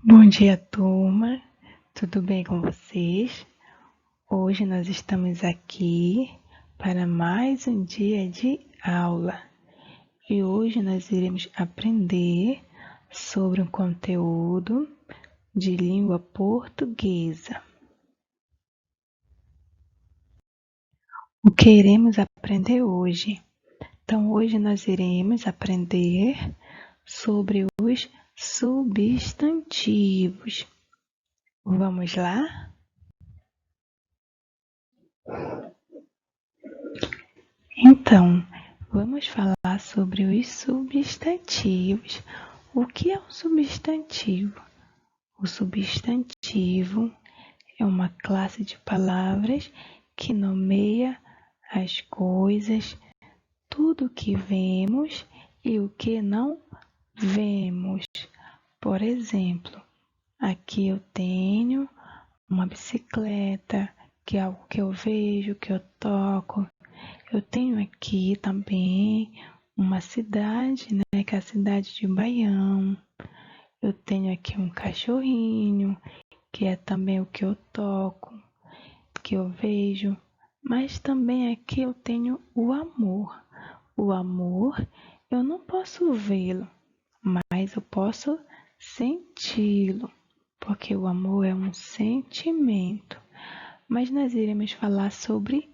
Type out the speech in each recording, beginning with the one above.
Bom dia, turma. Tudo bem com vocês? Hoje nós estamos aqui para mais um dia de aula. E hoje nós iremos aprender sobre um conteúdo de língua portuguesa. O que iremos aprender hoje? Então, hoje nós iremos aprender sobre os substantivos. Vamos lá? Então, vamos falar sobre os substantivos. O que é um substantivo? O substantivo é uma classe de palavras que nomeia as coisas, tudo o que vemos e o que não vemos. Por exemplo, aqui eu tenho uma bicicleta, que é algo que eu vejo, que eu toco. Eu tenho aqui também uma cidade, né, que é a cidade de Baião. Eu tenho aqui um cachorrinho, que é também o que eu toco, que eu vejo. Mas também aqui eu tenho o amor. O amor, eu não posso vê-lo, mas eu posso senti-lo, porque o amor é um sentimento. Mas nós iremos falar sobre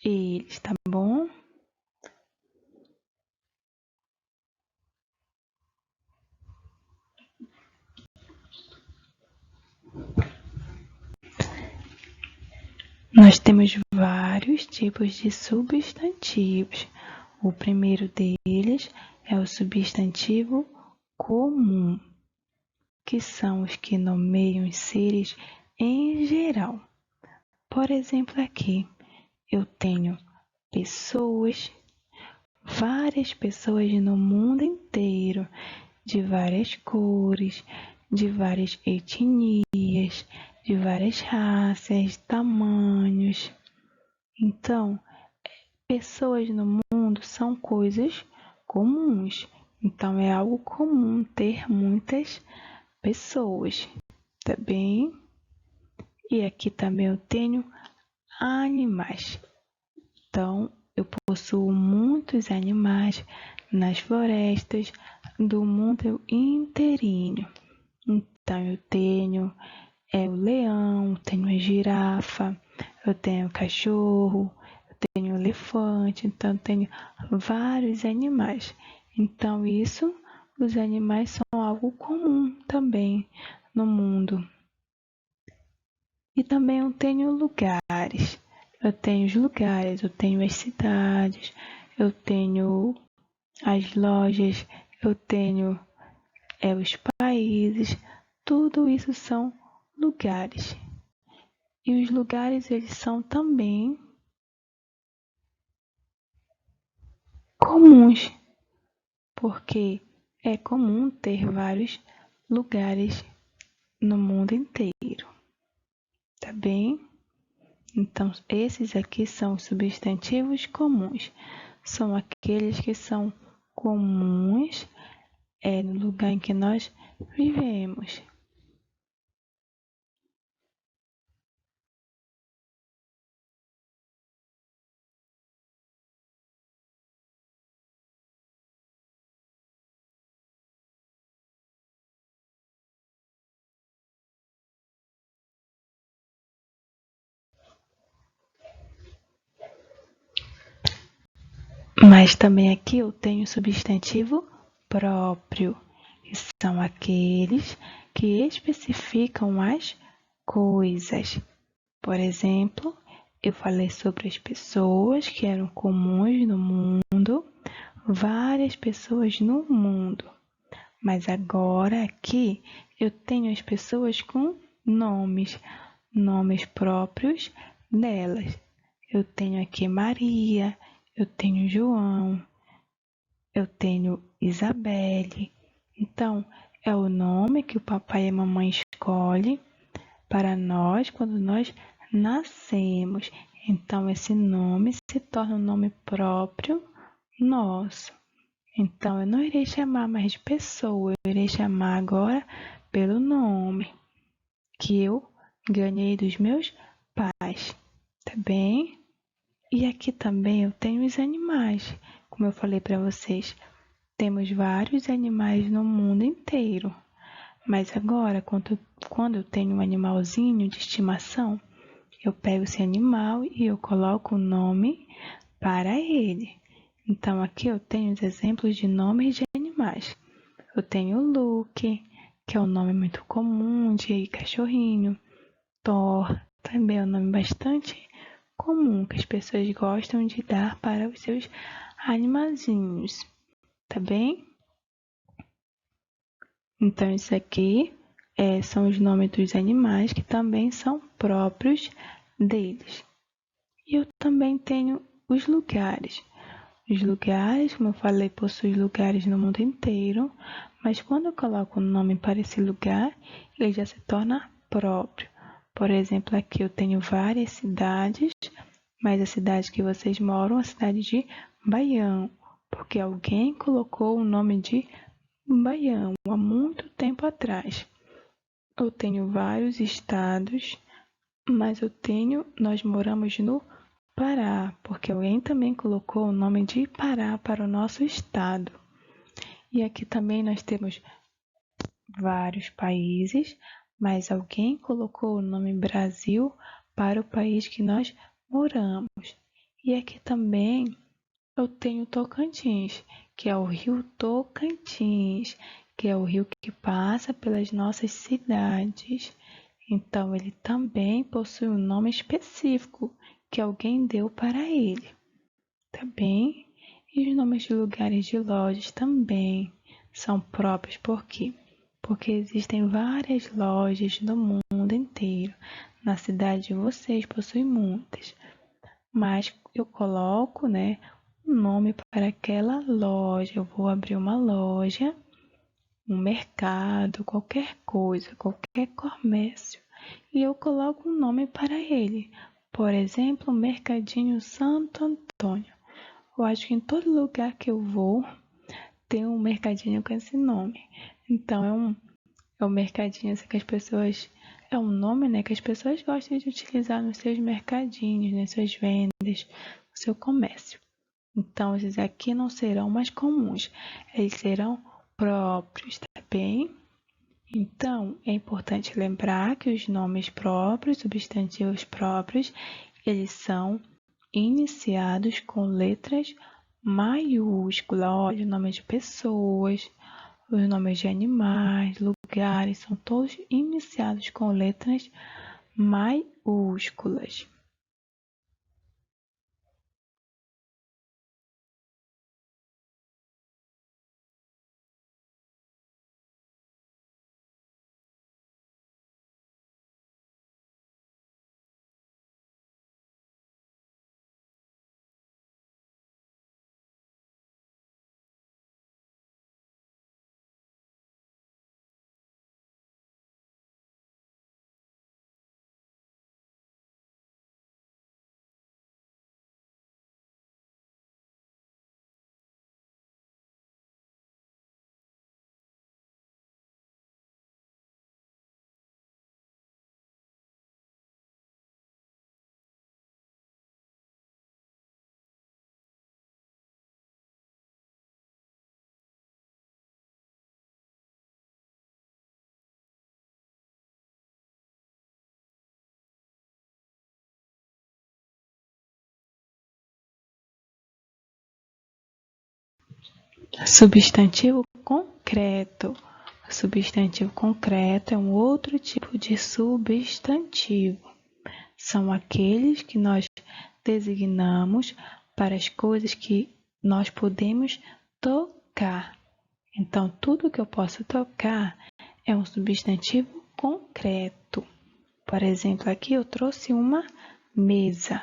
eles, tá bom? Nós temos vários tipos de substantivos. O primeiro deles é o substantivo comum, que são os que nomeiam os seres em geral. Por exemplo, aqui eu tenho pessoas, várias pessoas no mundo inteiro, de várias cores, de várias etnias, de várias raças, tamanhos. Então, pessoas no mundo são coisas comuns. Então, é algo comum ter muitas pessoas, tá bem? E aqui também eu tenho animais. Então, eu possuo muitos animais nas florestas do mundo inteirinho. Então, eu tenho o leão, tenho a girafa, eu tenho o cachorro, eu tenho o elefante, então eu tenho vários animais. Então, os animais são algo comum também no mundo. E também eu tenho lugares. Eu tenho os lugares, eu tenho as cidades, eu tenho as lojas, eu tenho os países, tudo isso são lugares. E os lugares, eles são também comuns, porque é comum ter vários lugares no mundo inteiro, tá bem? Então, esses aqui são os substantivos comuns. São aqueles que são comuns no lugar em que nós vivemos. Mas também aqui eu tenho substantivo próprio, que são aqueles que especificam as coisas. Por exemplo, eu falei sobre as pessoas que eram comuns no mundo, várias pessoas no mundo. Mas agora aqui eu tenho as pessoas com nomes, nomes próprios delas. Eu tenho aqui Maria, eu tenho João, eu tenho Isabelle. Então, é o nome que o papai e a mamãe escolhem para nós quando nós nascemos. Então, esse nome se torna um nome próprio nosso. Então, eu não irei chamar mais de pessoa, eu irei chamar agora pelo nome que eu ganhei dos meus pais, tá bem? E aqui também eu tenho os animais, como eu falei para vocês, temos vários animais no mundo inteiro. Mas agora, quando eu tenho um animalzinho de estimação, eu pego esse animal e eu coloco o nome para ele. Então, aqui eu tenho os exemplos de nomes de animais. Eu tenho o Luke, que é um nome muito comum de cachorrinho. Thor, também é um nome bastante comum que as pessoas gostam de dar para os seus animalzinhos, tá bem? Então, isso aqui são os nomes dos animais que também são próprios deles. E eu também tenho os lugares. Os lugares, como eu falei, possuem lugares no mundo inteiro, mas quando eu coloco o nome para esse lugar, ele já se torna próprio. Por exemplo, aqui eu tenho várias cidades, mas a cidade que vocês moram é a cidade de Baião, porque alguém colocou o nome de Baião há muito tempo atrás. Eu tenho vários estados, mas nós moramos no Pará, porque alguém também colocou o nome de Pará para o nosso estado. E aqui também nós temos vários países, mas alguém colocou o nome Brasil para o país que nós moramos. E aqui também eu tenho Tocantins, que é o rio Tocantins, que é o rio que passa pelas nossas cidades. Então, ele também possui um nome específico que alguém deu para ele, tá bem? E os nomes de lugares de lojas também são próprios, por quê? Porque existem várias lojas no mundo inteiro. Na cidade de vocês possuem muitas, mas eu coloco, né, um nome para aquela loja. Eu vou abrir uma loja, um mercado, qualquer coisa, qualquer comércio, e eu coloco um nome para ele. Por exemplo, Mercadinho Santo Antônio. Eu acho que em todo lugar que eu vou tem um mercadinho com esse nome. Então é um mercadinho assim, que as pessoas. É um nome, né, que as pessoas gostam de utilizar nos seus mercadinhos, nas suas vendas, no seu comércio. Então, esses aqui não serão mais comuns, eles serão próprios, tá bem? Então, é importante lembrar que os nomes próprios, substantivos próprios, eles são iniciados com letras maiúsculas. Olha, o nome de pessoas, os nomes de animais, lugares, são todos iniciados com letras maiúsculas. Substantivo concreto. O substantivo concreto é um outro tipo de substantivo. São aqueles que nós designamos para as coisas que nós podemos tocar. Então, tudo que eu posso tocar é um substantivo concreto. Por exemplo, aqui eu trouxe uma mesa.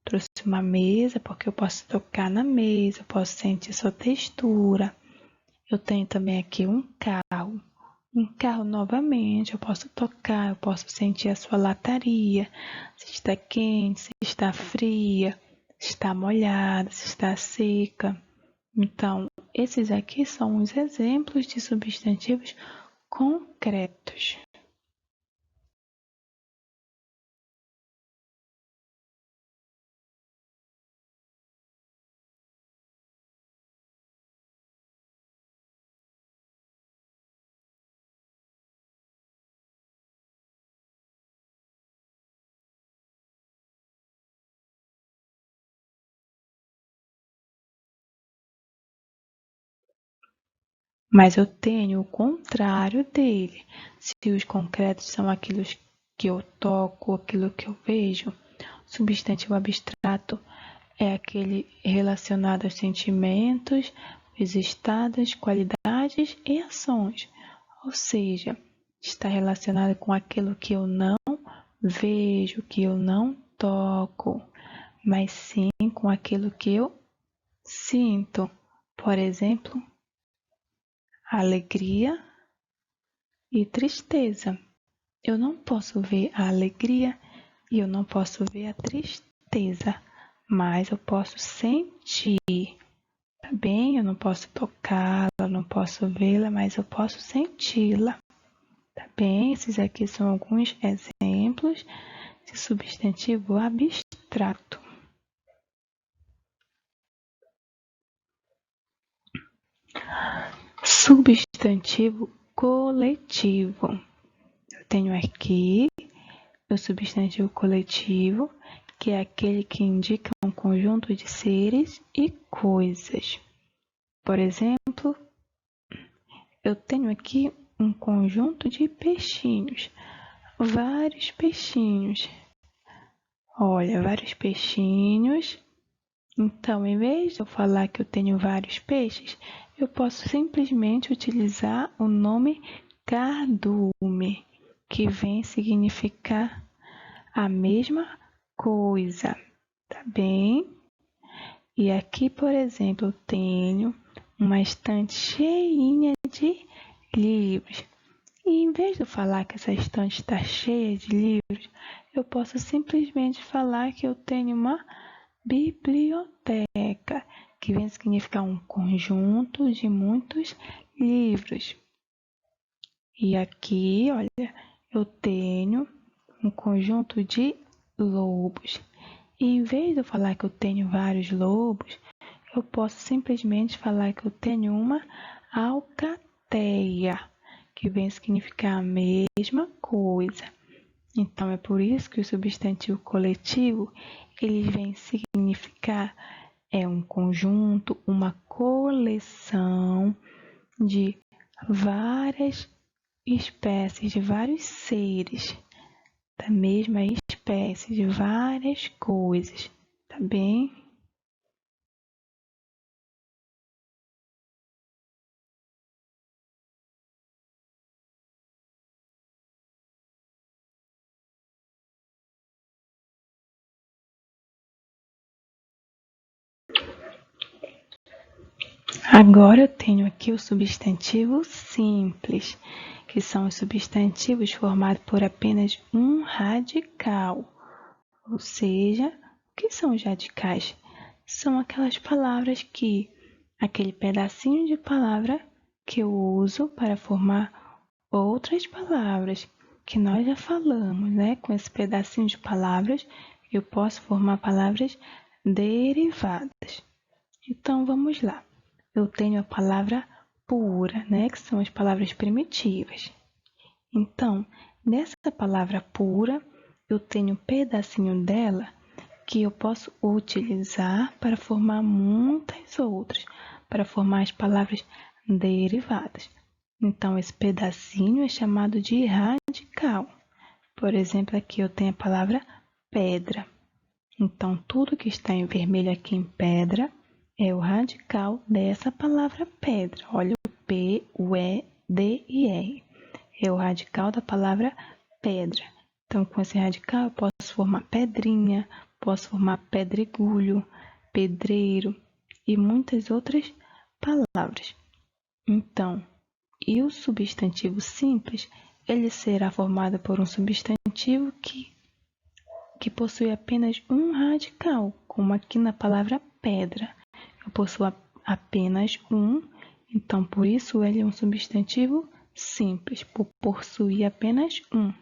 Trouxe uma mesa porque eu posso tocar na mesa, posso sentir sua textura. Eu tenho também aqui um carro. Um carro novamente, eu posso tocar, eu posso sentir a sua lataria, se está quente, se está fria, se está molhada, se está seca. Então, esses aqui são os exemplos de substantivos concretos. Mas eu tenho o contrário dele. Se os concretos são aqueles que eu toco, aquilo que eu vejo, substantivo abstrato é aquele relacionado aos sentimentos, os estados, qualidades e ações. Ou seja, está relacionado com aquilo que eu não vejo, que eu não toco, mas sim com aquilo que eu sinto. Por exemplo, alegria e tristeza. Eu não posso ver a alegria e eu não posso ver a tristeza, mas eu posso sentir. Tá bem? Eu não posso tocá-la, não posso vê-la, mas eu posso senti-la. Tá bem? Esses aqui são alguns exemplos de substantivo abstrato. Substantivo coletivo. Eu tenho aqui o substantivo coletivo, que é aquele que indica um conjunto de seres e coisas. Por exemplo, eu tenho aqui um conjunto de peixinhos, vários peixinhos. Olha, vários peixinhos. Então, em vez de eu falar que eu tenho vários peixes, eu posso simplesmente utilizar o nome cardume, que vem significar a mesma coisa, tá bem? E aqui, por exemplo, eu tenho uma estante cheinha de livros. E em vez de eu falar que essa estante está cheia de livros, eu posso simplesmente falar que eu tenho uma biblioteca, que vem significar um conjunto de muitos livros. E aqui, olha, eu tenho um conjunto de lobos. E em vez de eu falar que eu tenho vários lobos, eu posso simplesmente falar que eu tenho uma alcateia, que vem significar a mesma coisa. Então, é por isso que o substantivo coletivo, ele vem significar um conjunto, uma coleção de várias espécies, de vários seres, da mesma espécie, de várias coisas, tá bem? Agora eu tenho aqui o substantivo simples, que são os substantivos formados por apenas um radical. Ou seja, o que são os radicais? São aquelas palavras aquele pedacinho de palavra que eu uso para formar outras palavras, que nós já falamos, né? Com esse pedacinho de palavras, eu posso formar palavras derivadas. Então, vamos lá. Eu tenho a palavra pura, né? Que são as palavras primitivas. Então, nessa palavra pura, eu tenho um pedacinho dela que eu posso utilizar para formar muitas outras, para formar as palavras derivadas. Então, esse pedacinho é chamado de radical. Por exemplo, aqui eu tenho a palavra pedra. Então, tudo que está em vermelho aqui em pedra é o radical dessa palavra pedra. Olha o P, o E, D e R. É o radical da palavra pedra. Então, com esse radical, eu posso formar pedrinha, posso formar pedregulho, pedreiro e muitas outras palavras. Então, e o substantivo simples, ele será formado por um substantivo que possui apenas um radical, como aqui na palavra pedra. Eu possuo apenas um, então por isso ele é um substantivo simples, por possuir apenas um.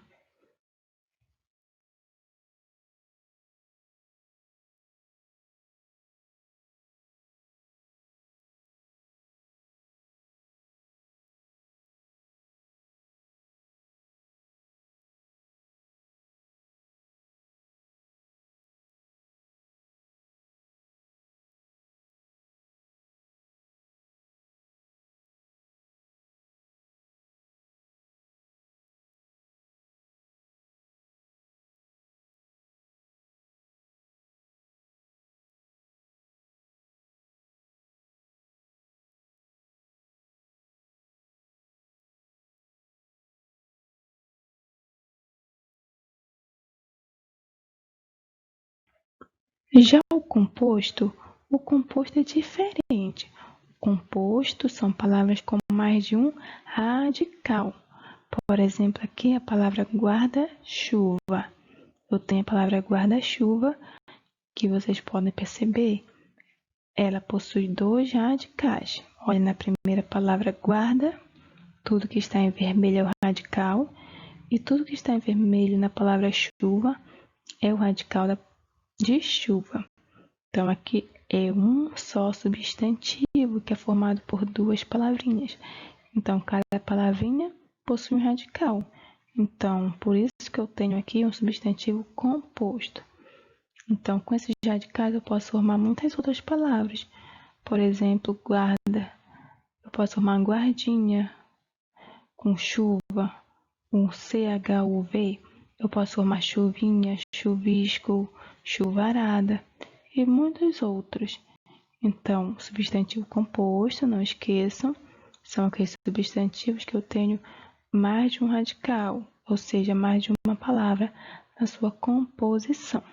Já o composto é diferente. O composto são palavras com mais de um radical. Por exemplo, aqui a palavra guarda-chuva. Eu tenho a palavra guarda-chuva, que vocês podem perceber, ela possui dois radicais. Olha, na primeira palavra guarda, tudo que está em vermelho é o radical, e tudo que está em vermelho na palavra chuva é o radical de chuva. Então, aqui é um só substantivo que é formado por duas palavrinhas. Então, cada palavrinha possui um radical. Então, por isso que eu tenho aqui um substantivo composto. Então, com esses radicais, eu posso formar muitas outras palavras. Por exemplo, guarda. Eu posso formar guardinha com chuva, com CHUV. Eu posso formar chuvinha, chuvisco, chuvarada e muitos outros. Então, substantivo composto, não esqueçam, são aqueles substantivos que eu tenho mais de um radical, ou seja, mais de uma palavra na sua composição.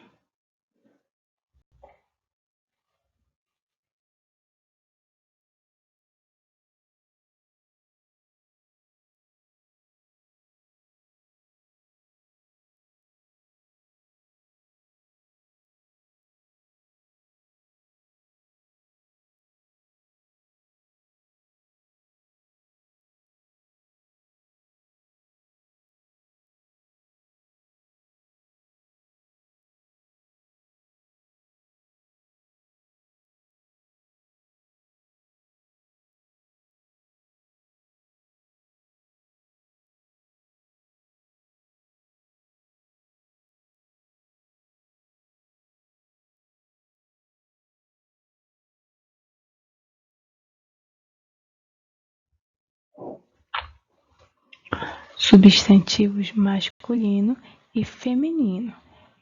Substantivos masculino e feminino.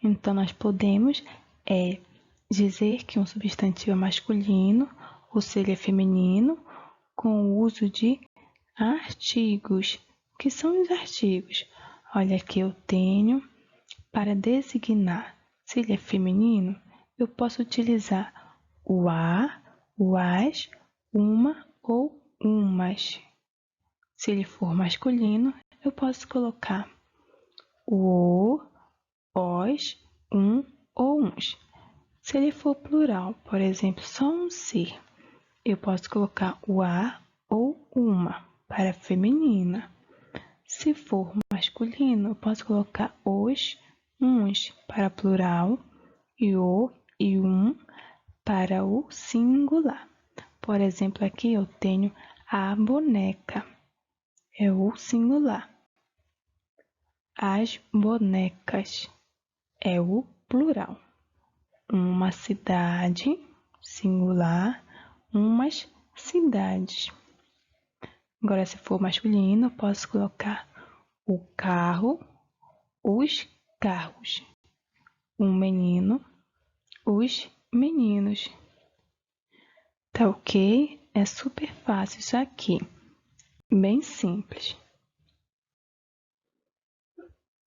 Então, nós podemos dizer que um substantivo é masculino ou se ele é feminino com o uso de artigos. O que são os artigos? Olha, aqui eu tenho para designar se ele é feminino, eu posso utilizar o a, o as, uma ou umas. Se ele for masculino, eu posso colocar o, os, um ou uns. Se ele for plural, por exemplo, só um ser, eu posso colocar o a ou uma para feminina. Se for masculino, eu posso colocar os, uns para plural e o e um para o singular. Por exemplo, aqui eu tenho a boneca, é o singular. As bonecas é o plural. Uma cidade, singular, umas cidades. Agora, se for masculino, eu posso colocar o carro, os carros. Um menino, os meninos. Tá ok? É super fácil isso aqui. Bem simples.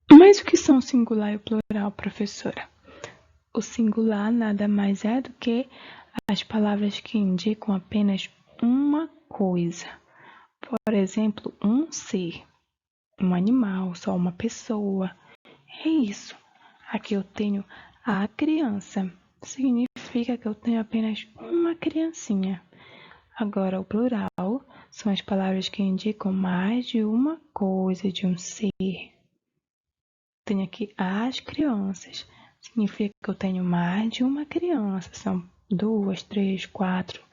Mas o que são o singular e o plural, professora? O singular nada mais é do que as palavras que indicam apenas uma coisa. Por exemplo, um ser, um animal, só uma pessoa. É isso. Aqui eu tenho a criança. Significa que eu tenho apenas uma criancinha. Agora, o plural são as palavras que indicam mais de uma coisa, de um ser. Tenho aqui as crianças. Significa que eu tenho mais de uma criança. São 2, 3, 4.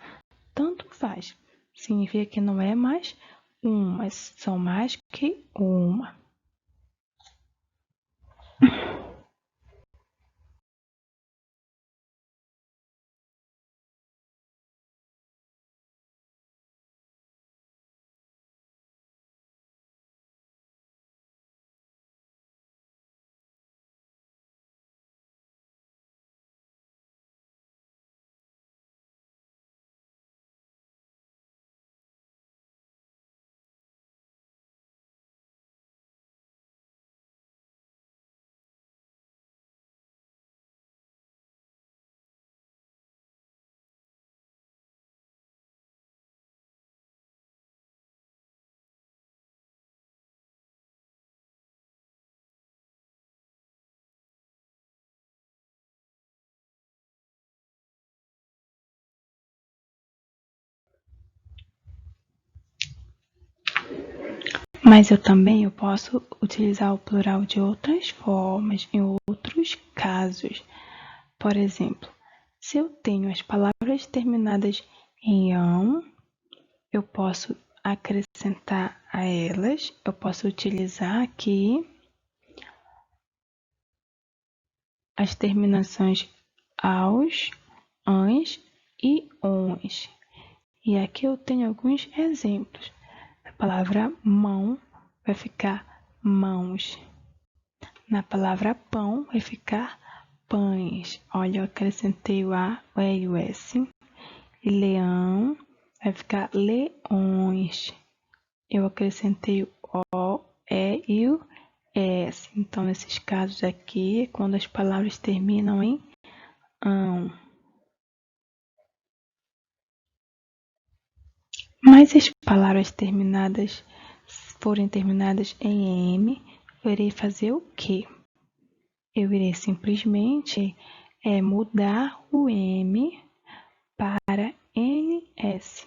Tanto faz. Significa que não é mais uma, são mais que uma. Mas eu posso utilizar o plural de outras formas, em outros casos. Por exemplo, se eu tenho as palavras terminadas em ão, eu posso acrescentar a elas, eu posso utilizar aqui as terminações aos, ãs e ons. E aqui eu tenho alguns exemplos. A palavra mão vai ficar mãos. Na palavra pão vai ficar pães. Olha, eu acrescentei o A, o E e o S. E leão vai ficar leões. Eu acrescentei o O, E e o S. Então, nesses casos aqui, é quando as palavras terminam em ão. Mas se as palavras forem terminadas em M, eu irei fazer o quê? Eu irei simplesmente mudar o M para NS.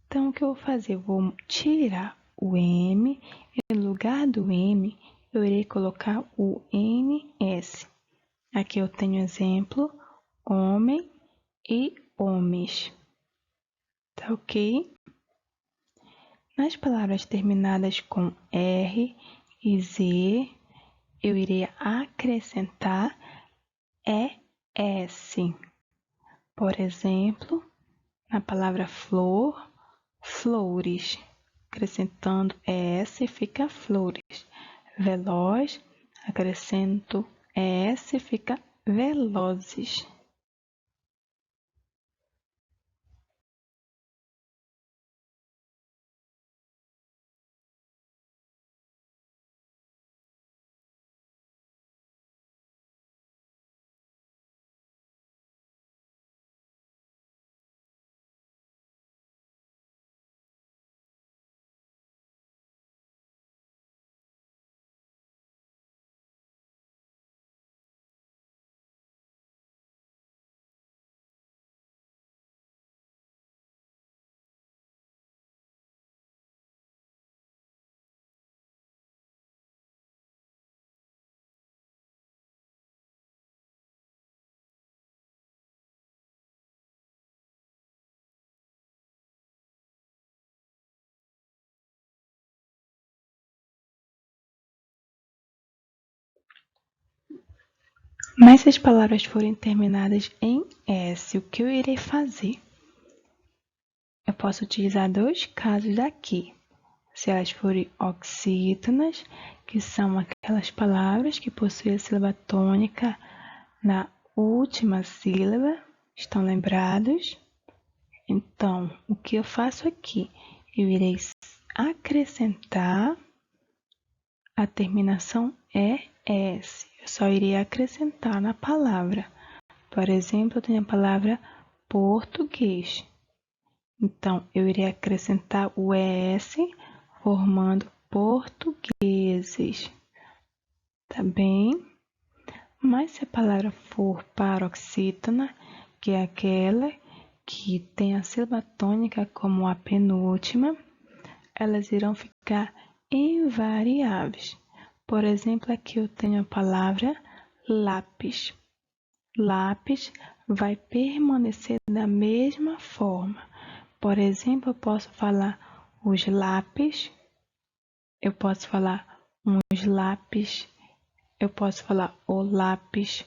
Então, o que eu vou fazer? Eu vou tirar o M e no lugar do M, eu irei colocar o NS. Aqui eu tenho exemplo, homem e homens. Tá ok? Nas palavras terminadas com R e Z, eu irei acrescentar ES. Por exemplo, na palavra flor, flores. Acrescentando ES fica flores. Veloz, acrescento ES fica velozes. Mas se as palavras forem terminadas em S, o que eu irei fazer? Eu posso utilizar dois casos aqui. Se elas forem oxítonas, que são aquelas palavras que possuem a sílaba tônica na última sílaba, estão lembrados? Então, o que eu faço aqui? Eu irei acrescentar a terminação ES. Eu só irei acrescentar na palavra. Por exemplo, eu tenho a palavra português. Então, eu irei acrescentar o ES, formando portugueses. Tá bem? Mas se a palavra for paroxítona, que é aquela que tem a sílaba tônica como a penúltima, elas irão ficar invariáveis. Por exemplo, aqui eu tenho a palavra lápis. Lápis vai permanecer da mesma forma. Por exemplo, eu posso falar os lápis, eu posso falar uns lápis, eu posso falar o lápis,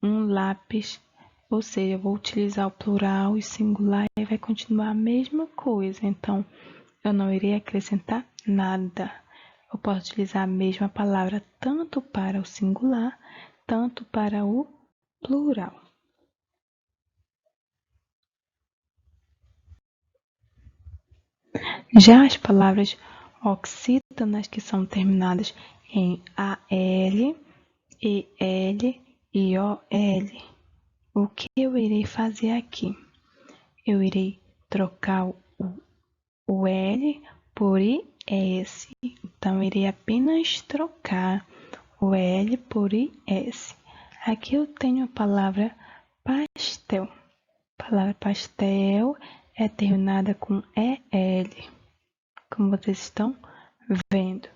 um lápis, ou seja, eu vou utilizar o plural e singular e vai continuar a mesma coisa. Então, eu não irei acrescentar nada. Eu posso utilizar a mesma palavra tanto para o singular, tanto para o plural. Já as palavras oxítonas, que são terminadas em AL, EL e OL, o que eu irei fazer aqui? Eu irei trocar o L por IS. Então, eu irei apenas trocar o L por IS. Aqui eu tenho a palavra pastel. A palavra pastel é terminada com EL, como vocês estão vendo.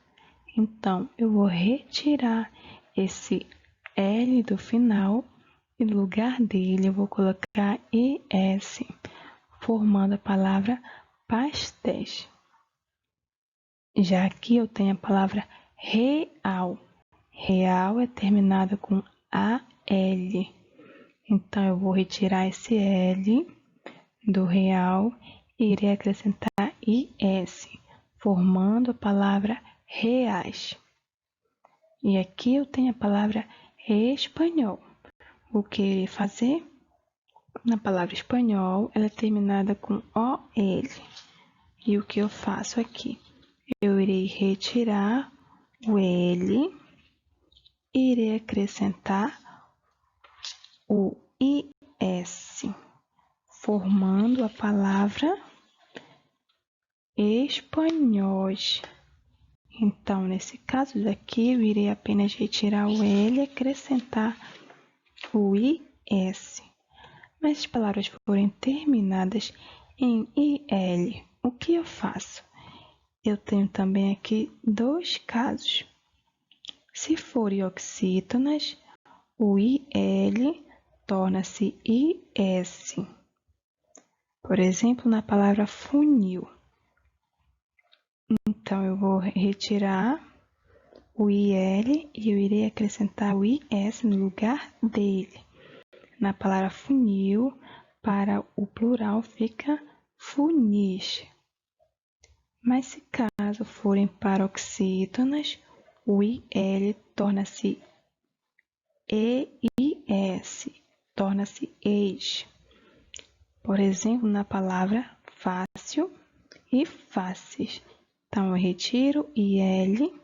Então, eu vou retirar esse L do final e no lugar dele eu vou colocar ES, formando a palavra pastéis. Já aqui eu tenho a palavra real. Real é terminada com AL. Então, eu vou retirar esse L do real e irei acrescentar IS, formando a palavra reais. E aqui eu tenho a palavra espanhol. O que irei fazer? Na palavra espanhol, ela é terminada com OL. E o que eu faço aqui? Eu irei retirar o L e irei acrescentar o IS, formando a palavra espanhóis. Então, nesse caso daqui, eu irei apenas retirar o L e acrescentar o IS. Mas as palavras forem terminadas em IL, o que eu faço? Eu tenho também aqui dois casos. Se forem oxítonas, o IL torna-se IS. Por exemplo, na palavra funil. Então, eu vou retirar o IL e eu irei acrescentar o IS no lugar dele. Na palavra funil, para o plural fica funis. Mas se caso forem paroxítonas, o IL torna-se EIS, torna-se eis. Por exemplo, na palavra fácil e faces. Então, eu retiro IL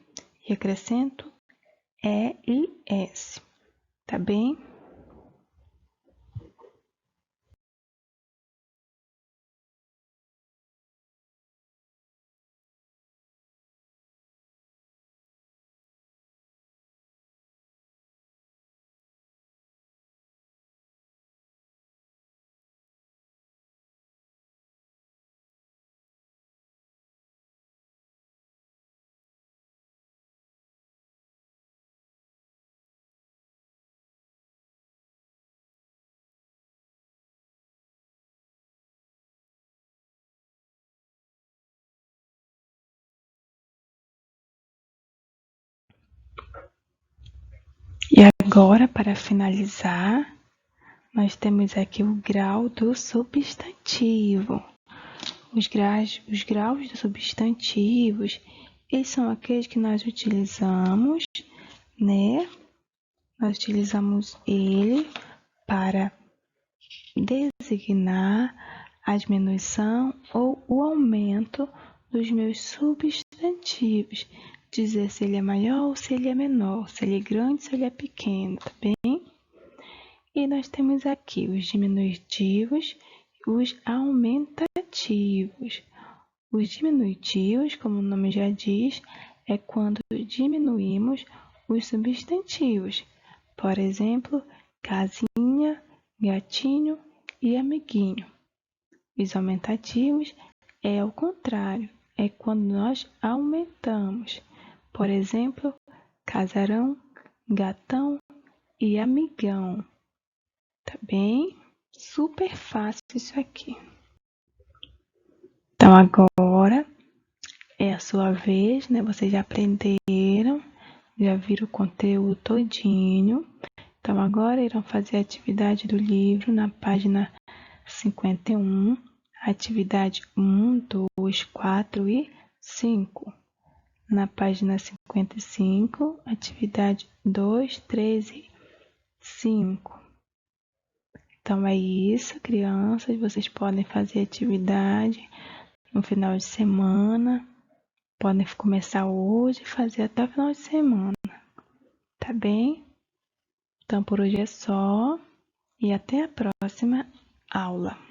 e acrescento EIS. Tá bem? E agora, para finalizar, nós temos aqui o grau do substantivo. Os graus dos substantivos, eles são aqueles que nós utilizamos, né? Nós utilizamos ele para designar a diminuição ou o aumento dos meus substantivos. Dizer se ele é maior ou se ele é menor, se ele é grande ou se ele é pequeno, tá bem? E nós temos aqui os diminutivos e os aumentativos. Os diminutivos, como o nome já diz, é quando diminuímos os substantivos. Por exemplo, casinha, gatinho e amiguinho. Os aumentativos é ao contrário, é quando nós aumentamos. Por exemplo, casarão, gatão e amigão. Tá bem? Super fácil isso aqui. Então agora é a sua vez, né? Vocês já aprenderam, já viram o conteúdo todinho. Então agora irão fazer a atividade do livro na página 51, atividade 1, 2, 4 e 5. Na página 55, atividade 2, 3 e 5. Então é isso, crianças. Vocês podem fazer atividade no final de semana. Podem começar hoje e fazer até o final de semana. Tá bem? Então por hoje é só e até a próxima aula.